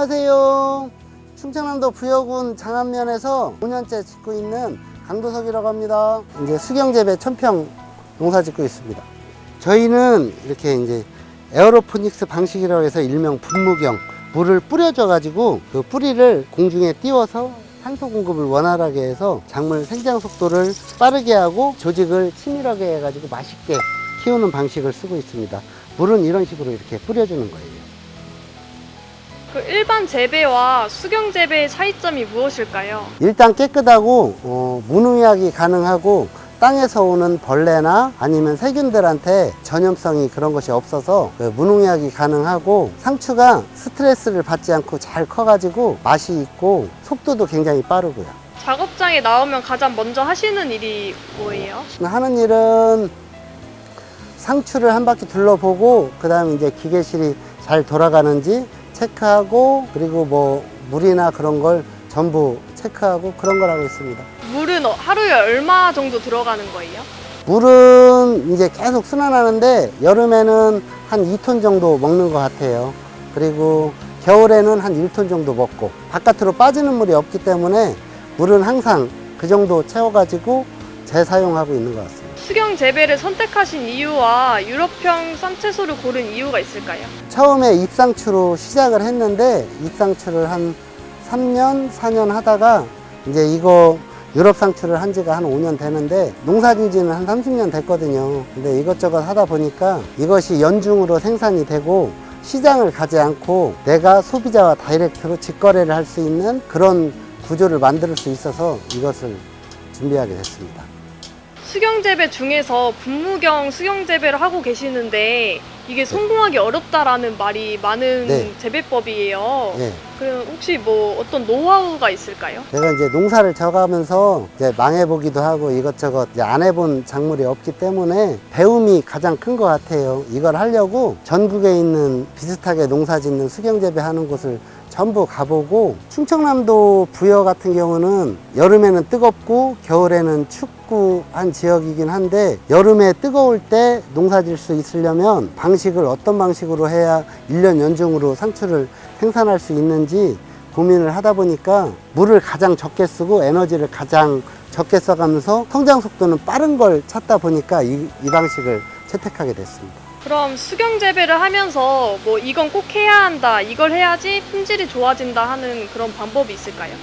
안녕하세요. 충청남도 부여군 장안면에서 5년째 짓고 있는 강도석이라고 합니다. 이제 수경재배 1000평 농사 짓고 있습니다. 저희는 이렇게 이제 에어로포닉스 방식이라고 해서 일명 분무경, 물을 뿌려줘 가지고 그 뿌리를 공중에 띄워서 산소 공급을 원활하게 해서 작물 생장 속도를 빠르게 하고 조직을 치밀하게 해가지고 맛있게 키우는 방식을 쓰고 있습니다. 물은 이런 식으로 이렇게 뿌려주는 거예요. 그 일반 재배와 수경 재배의 차이점이 무엇일까요? 일단 깨끗하고 무농약이 가능하고 땅에서 오는 벌레나 아니면 세균들한테 전염성이 그런 것이 없어서 무농약이 가능하고 상추가 스트레스를 받지 않고 잘 커가지고 맛이 있고 속도도 굉장히 빠르고요. 작업장에 나오면 가장 먼저 하시는 일이 뭐예요? 하는 일은 상추를 한 바퀴 둘러보고 그 다음에 이제 기계실이 잘 돌아가는지 체크하고 그리고 뭐 물이나 그런 걸 전부 체크하고 그런 걸 하고 있습니다. 물은 하루에 얼마 정도 들어가는 거예요? 물은 이제 계속 순환하는데 여름에는 한 2톤 정도 먹는 것 같아요. 그리고 겨울에는 한 1톤 정도 먹고 바깥으로 빠지는 물이 없기 때문에 물은 항상 그 정도 채워가지고 재사용하고 있는 것 같습니다. 수경 재배를 선택하신 이유와 유럽형 쌈채소를 고른 이유가 있을까요? 처음에 잎상추로 시작을 했는데 잎상추를 한 3년, 4년 하다가 이제 이거 유럽 상추를 한 지가 한 5년 되는데 농사진 지는 한 30년 됐거든요. 근데 이것저것 하다 보니까 이것이 연중으로 생산이 되고 시장을 가지 않고 내가 소비자와 다이렉트로 직거래를 할 수 있는 그런 구조를 만들 수 있어서 이것을 준비하게 됐습니다. 수경 재배 중에서 분무경 수경 재배를 하고 계시는데 이게 성공하기 어렵다라는 말이 많은 네. 재배법이에요. 예. 그럼 혹시 뭐 어떤 노하우가 있을까요? 제가 이제 농사를 져가면서 이제 망해보기도 하고 이것저것 이제 안 해본 작물이 없기 때문에 배움이 가장 큰 것 같아요. 이걸 하려고 전국에 있는 비슷하게 농사 짓는 수경 재배하는 곳을 전부 가보고 충청남도 부여 같은 경우는 여름에는 뜨겁고 겨울에는 춥고한 지역이긴 한데 여름에 뜨거울 때 농사 질 수 있으려면 방식을 어떤 방식으로 해야 1년 연중으로 상추를 생산할 수 있는지 고민을 하다 보니까 물을 가장 적게 쓰고 에너지를 가장 적게 써가면서 성장 속도는 빠른 걸 찾다 보니까 이 방식을 채택하게 됐습니다. 그럼 수경 재배를 하면서 뭐 이건 꼭 해야 한다, 이걸 해야지 품질이 좋아진다 하는 그런 방법이 있을까요?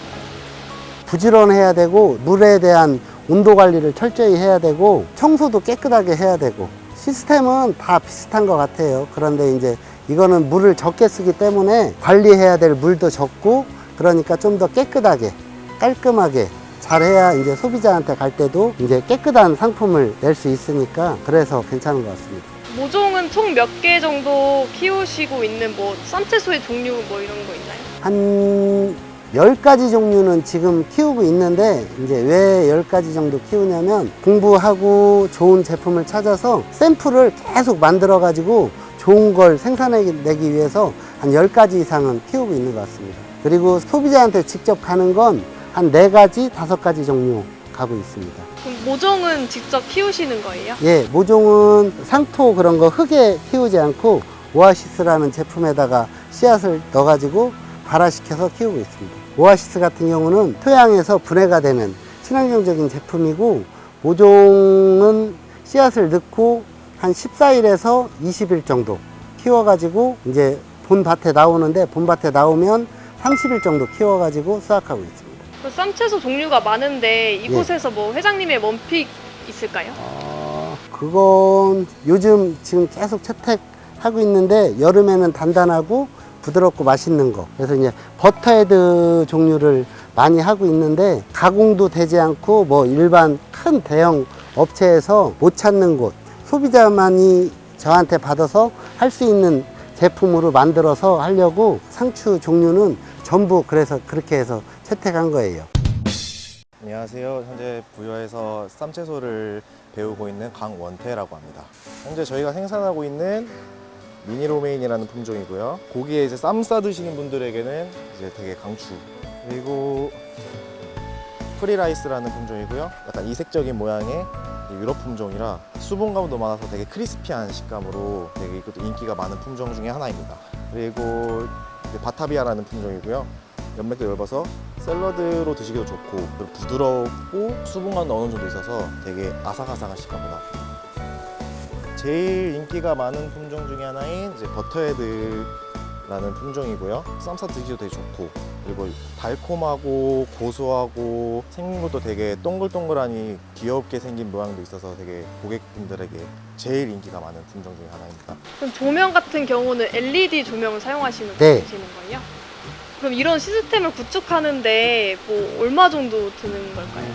부지런해야 되고 물에 대한 온도 관리를 철저히 해야 되고 청소도 깨끗하게 해야 되고 시스템은 다 비슷한 것 같아요. 그런데 이제 이거는 물을 적게 쓰기 때문에 관리해야 될 물도 적고 그러니까 좀 더 깨끗하게 깔끔하게 잘해야 이제 소비자한테 갈 때도 이제 깨끗한 상품을 낼 수 있으니까 그래서 괜찮은 것 같습니다. 모종은 총 몇 개 정도 키우시고 있는 뭐 쌈채소의 종류 뭐 이런 거 있나요? 한 10가지 종류는 지금 키우고 있는데 이제 왜 10가지 정도 키우냐면 공부하고 좋은 제품을 찾아서 샘플을 계속 만들어 가지고 좋은 걸 생산해내기 위해서 한 10가지 이상은 키우고 있는 것 같습니다. 그리고 소비자한테 직접 가는 건 한 4가지, 5가지 종류 가고 있습니다. 그럼 모종은 직접 키우시는 거예요? 예, 모종은 상토 그런 거 흙에 키우지 않고 오아시스라는 제품에다가 씨앗을 넣어가지고 발화시켜서 키우고 있습니다. 오아시스 같은 경우는 토양에서 분해가 되는 친환경적인 제품이고 모종은 씨앗을 넣고 한 14일에서 20일 정도 키워가지고 이제 본밭에 나오는데 본밭에 나오면 30일 정도 키워가지고 수확하고 있습니다. 그 쌈채소 종류가 많은데 이곳에서 뭐 회장님의 원픽 있을까요? 그건 요즘 지금 계속 채택하고 있는데 여름에는 단단하고 부드럽고 맛있는 거. 그래서 이제 버터헤드 종류를 많이 하고 있는데 가공도 되지 않고 뭐 일반 큰 대형 업체에서 못 찾는 곳. 소비자만이 저한테 받아서 할 수 있는 제품으로 만들어서 하려고 상추 종류는 전부 그래서 그렇게 해서 채택한 거예요. 안녕하세요. 현재 부여에서 쌈채소를 배우고 있는 강원태라고 합니다. 현재 저희가 생산하고 있는 미니 로메인이라는 품종이고요. 고기에 이제 쌈 싸 드시는 분들에게는 이제 되게 강추. 그리고 프리라이스라는 품종이고요. 약간 이색적인 모양의 유럽 품종이라 수분감도 많아서 되게 크리스피한 식감으로 되게 이것도 인기가 많은 품종 중에 하나입니다. 그리고 이제 바타비아라는 품종이고요. 연맥도 얇아서 샐러드로 드시기도 좋고 부드럽고 수분감도 어느 정도 있어서 되게 아삭아삭한 식감입니다. 제일 인기가 많은 품종 중에 하나인 이제 버터헤드라는 품종이고요. 쌈싸 드시기도 되게 좋고 그리고 달콤하고 고소하고 생긴 것도 되게 동글동글하니 귀엽게 생긴 모양도 있어서 되게 고객분들에게 제일 인기가 많은 품종 중에 하나입니다. 그럼 조명 같은 경우는 LED 조명을 사용하시는 네. 분이시는 거예요? 그럼 이런 시스템을 구축하는데 뭐 얼마 정도 드는 걸까요?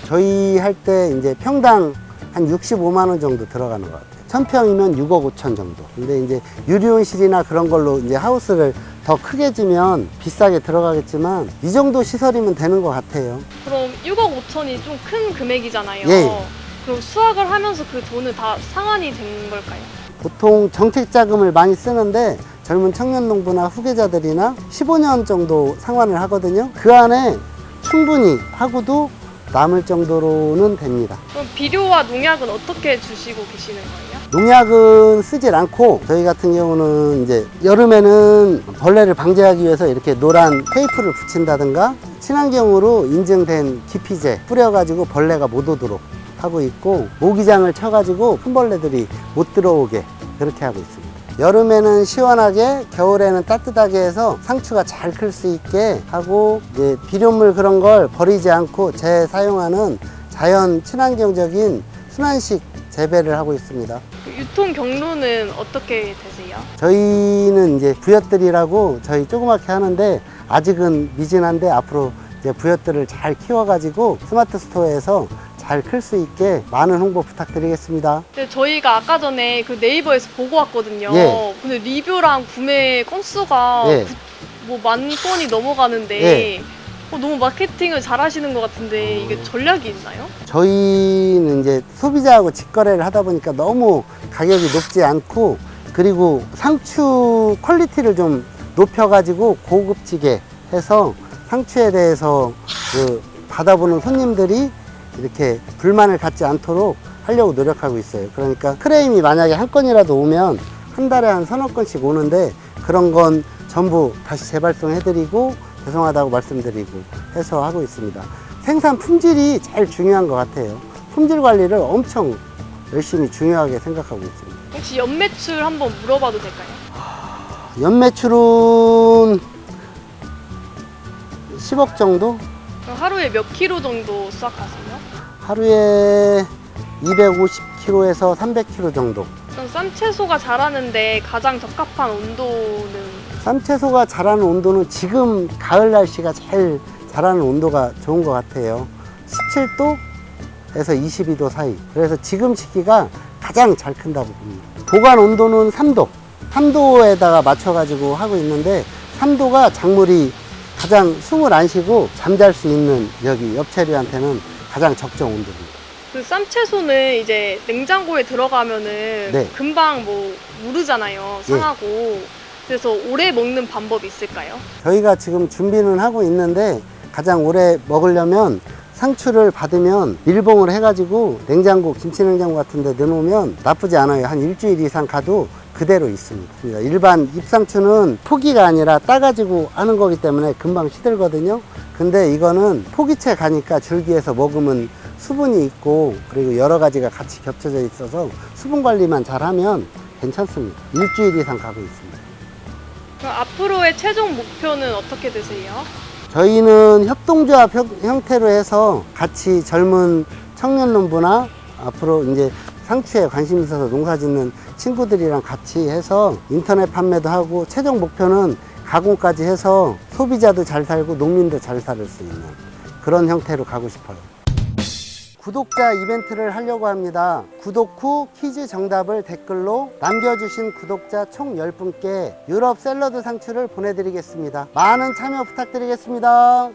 저희 할 때 이제 평당 한 65만 원 정도 들어가는 것 같아요. 1000평이면 6억 5천 정도. 근데 이제 유리온실이나 그런 걸로 이제 하우스를 더 크게 지면 비싸게 들어가겠지만 이 정도 시설이면 되는 것 같아요. 그럼 6억 5천이 좀 큰 금액이잖아요. 예. 그럼 수확을 하면서 그 돈은 다 상환이 된 걸까요? 보통 정책 자금을 많이 쓰는데 젊은 청년 농부나 후계자들이나 15년 정도 상환을 하거든요. 그 안에 충분히 하고도 남을 정도로는 됩니다. 그럼 비료와 농약은 어떻게 주시고 계시는 거예요? 농약은 쓰질 않고 저희 같은 경우는 이제 여름에는 벌레를 방지하기 위해서 이렇게 노란 테이프를 붙인다든가 친환경으로 인증된 기피제 뿌려가지고 벌레가 못 오도록 하고 있고 모기장을 쳐가지고 큰 벌레들이 못 들어오게 그렇게 하고 있습니다. 여름에는 시원하게 겨울에는 따뜻하게 해서 상추가 잘 클 수 있게 하고 이제 비료물 그런 걸 버리지 않고 재사용하는 자연 친환경적인 순환식 재배를 하고 있습니다. 그 유통 경로는 어떻게 되세요? 저희는 이제 부엿들이라고 저희 조그맣게 하는데 아직은 미진한데 앞으로 이제 부엿들을 잘 키워가지고 스마트 스토어에서 잘 클 수 있게 많은 홍보 부탁드리겠습니다. 근데 저희가 아까 전에 그 네이버에서 보고 왔거든요. 예. 근데 리뷰랑 구매 건수가 예. 뭐 10,000건이 넘어가는데 예. 너무 마케팅을 잘 하시는 것 같은데 이게 전략이 있나요? 저희는 이제 소비자하고 직거래를 하다 보니까 너무 가격이 높지 않고 그리고 상추 퀄리티를 좀 높여가지고 고급지게 해서 상추에 대해서 그 받아보는 손님들이 이렇게 불만을 갖지 않도록 하려고 노력하고 있어요. 그러니까 크레임이 만약에 한 건이라도 오면 한 달에 한 서너 건씩 오는데 그런 건 전부 다시 재발송해드리고 죄송하다고 말씀드리고 해서 하고 있습니다. 생산 품질이 제일 중요한 것 같아요. 품질 관리를 엄청 열심히 중요하게 생각하고 있습니다. 혹시 연매출 한번 물어봐도 될까요? 연매출은 10억 정도? 그럼 하루에 몇 킬로 정도 수확하세요? 하루에 250kg에서 300kg 정도. 그럼 쌈채소가 자라는데 가장 적합한 온도는? 쌈채소가 자라는 온도는 지금 가을 날씨가 제일 자라는 온도가 좋은 것 같아요. 17도에서 22도 사이. 그래서 지금 시기가 가장 잘 큰다고 봅니다. 보관 온도는 3도. 3도에다가 맞춰가지고 하고 있는데 3도가 작물이 가장 숨을 안 쉬고 잠잘 수 있는 여기 엽채류한테는 가장 적정 온도입니다. 그 쌈채소는 이제 냉장고에 들어가면은 네. 금방 뭐 무르잖아요. 상하고. 그래서 오래 먹는 방법이 있을까요? 저희가 지금 준비는 하고 있는데 가장 오래 먹으려면 상추를 받으면 밀봉을 해가지고 냉장고, 김치냉장고 같은 데 넣어놓으면 나쁘지 않아요. 한 일주일 이상 가도 그대로 있습니다. 일반 잎상추는 포기가 아니라 따가지고 하는 거기 때문에 금방 시들거든요. 근데 이거는 포기채 가니까 줄기에서 먹으면 수분이 있고 그리고 여러 가지가 같이 겹쳐져 있어서 수분 관리만 잘하면 괜찮습니다. 일주일 이상 가고 있습니다. 그럼 앞으로의 최종 목표는 어떻게 되세요? 저희는 협동조합 형태로 해서 같이 젊은 청년 농부나 앞으로 이제 상추에 관심 있어서 농사 짓는 친구들이랑 같이 해서 인터넷 판매도 하고 최종 목표는 가공까지 해서 소비자도 잘 살고 농민도 잘 살 수 있는 그런 형태로 가고 싶어요. 구독자 이벤트를 하려고 합니다. 구독 후 퀴즈 정답을 댓글로 남겨주신 구독자 총 10분께 유럽 샐러드 상추를 보내드리겠습니다. 많은 참여 부탁드리겠습니다.